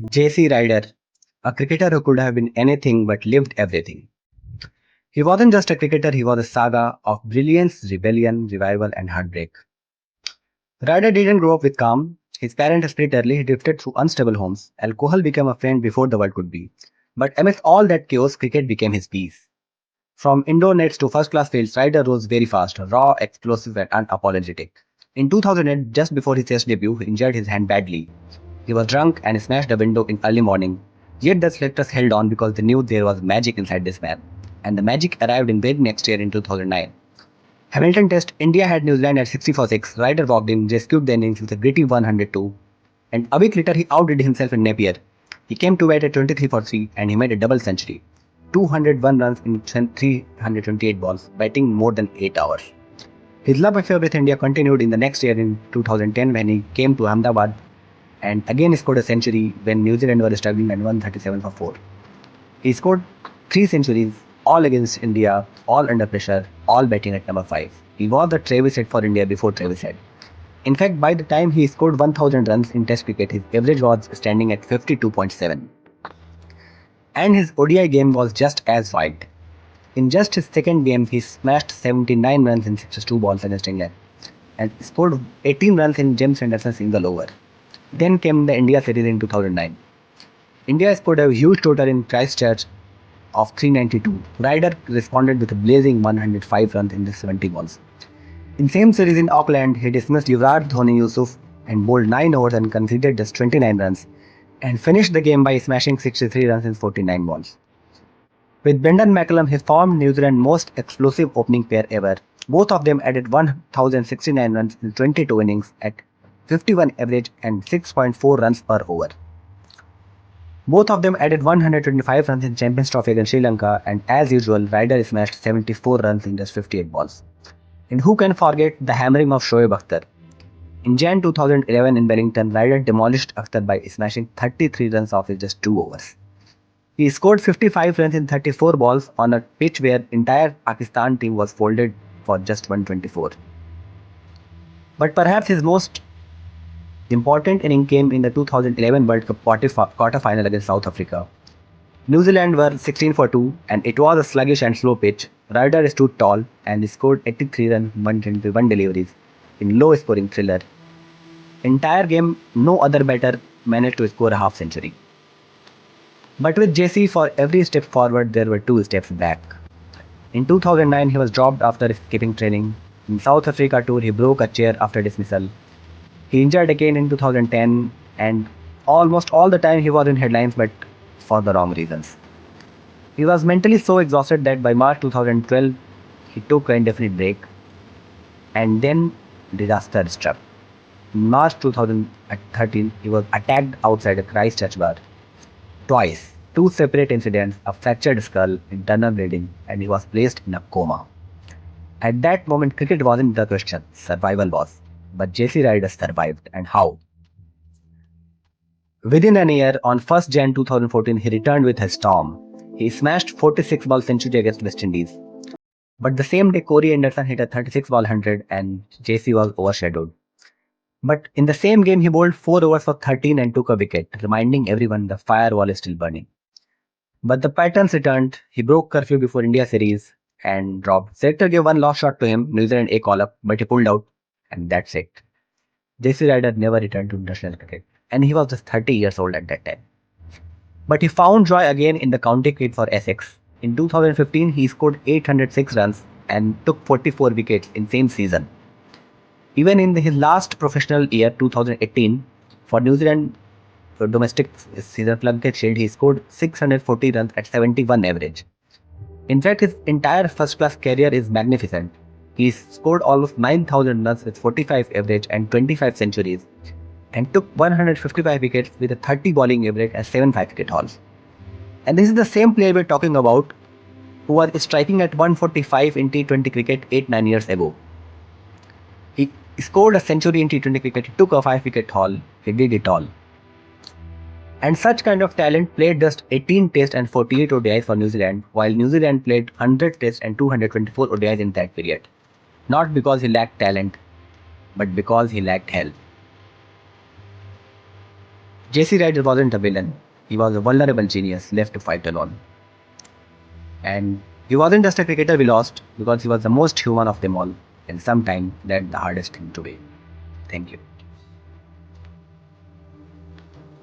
Jesse Ryder, a cricketer who could have been anything but lived everything. He wasn't just a cricketer, he was a saga of brilliance, rebellion, revival, and heartbreak. Ryder didn't grow up with calm. His parents split early, he drifted through unstable homes. Alcohol became a friend before the world could be. But amidst all that chaos, cricket became his peace. From indoor nets to first class fields, Ryder rose very fast, raw, explosive, and unapologetic. In 2008, just before his test debut, he injured his hand badly. He was drunk and smashed a window in early morning. Yet the selectors held on because they knew there was magic inside this man. And the magic arrived in very next year in 2009. Hamilton Test, India had New Zealand at 60 for 6. Ryder walked in, rescued the innings with a gritty 102. And a week later, he outdid himself in Napier. He came to bat at 23 for 3 and he made a double century. 201 runs in 328 balls, batting more than 8 hours. His love affair with India continued in the next year in 2010 when he came to Ahmedabad and again scored a century when New Zealand were struggling at 137 for 4. He scored 3 centuries, all against India, all under pressure, all batting at number 5. He was the Travis head for India before Travis head. In fact, by the time he scored 1000 runs in Test cricket, his average was standing at 52.7. And his ODI game was just as wild. In just his second game, he smashed 79 runs in 62 balls against England and scored 18 runs in James Anderson's single over. Then came the India series in 2009. India scored a huge total in Christchurch of 392. Ryder responded with a blazing 105 runs in just 70 balls. In same series in Auckland, he dismissed Yuvraj Dhoni Yusuf and bowled 9 overs and conceded just 29 runs and finished the game by smashing 63 runs in 49 balls. With Brendan McCullum, he formed New Zealand's most explosive opening pair ever. Both of them added 1069 runs in 22 innings at 51 average and 6.4 runs per over. Both of them added 125 runs in Champions Trophy against Sri Lanka, and as usual, Ryder smashed 74 runs in just 58 balls. And who can forget the hammering of Shoaib Akhtar? In Jan 2011 in Wellington, Ryder demolished Akhtar by smashing 33 runs off in just 2 overs. He scored 55 runs in 34 balls on a pitch where entire Pakistan team was folded for just 124. But perhaps his most important inning came in the 2011 World Cup quarter-final against South Africa. New Zealand were 16 for 2 and it was a sluggish and slow pitch. Ryder stood tall and scored 83 runs, 121 deliveries in low-scoring thriller. Entire game, no other batter managed to score a half century. But with Jesse, for every step forward, there were 2 steps back. In 2009, he was dropped after skipping training. In South Africa tour, he broke a chair after dismissal. He injured again in 2010 and almost all the time he was in headlines but for the wrong reasons. He was mentally so exhausted that by March 2012 he took an indefinite break and then disaster struck. In March 2013 he was attacked outside a Christchurch bar. Twice, 2 separate incidents, a fractured skull, internal bleeding, and he was placed in a coma. At that moment cricket wasn't the question, survival was. But Jesse Ryder survived, and how? Within a year, on 1st Jan 2014, he returned with a storm. He smashed 46-ball century against West Indies. But the same day, Corey Anderson hit a 36-ball 100 and Jesse was overshadowed. But in the same game, he bowled 4 overs for 13 and took a wicket, reminding everyone the firewall is still burning. But the patterns returned. He broke curfew before India series and dropped. Selector gave one last shot to him, New Zealand A call-up, but he pulled out, and that's it. Jesse Ryder never returned to international cricket, and he was just 30 years old at that time. But he found joy again in the county cricket for Essex. In 2015, he scored 806 runs and took 44 wickets in same season. Even in his last professional year, 2018, for New Zealand domestic season Plunket Shield, he scored 640 runs at 71 average. In fact, his entire first-class career is magnificent. He scored almost 9,000 runs with 45 average and 25 centuries and took 155 wickets with a 30 bowling average at 75 wicket hauls. And this is the same player we're talking about who was striking at 145 in T20 cricket 8-9 years ago. He scored a century in T20 cricket, he took a 5-wicket haul, he did it all. And such kind of talent played just 18 tests and 48 ODIs for New Zealand, while New Zealand played 100 tests and 224 ODIs in that period. Not because he lacked talent, but because he lacked help. Jesse Ryder wasn't a villain. He was a vulnerable genius left to fight alone. And he wasn't just a cricketer we lost because he was the most human of them all. And sometimes that's the hardest thing to be. Thank you.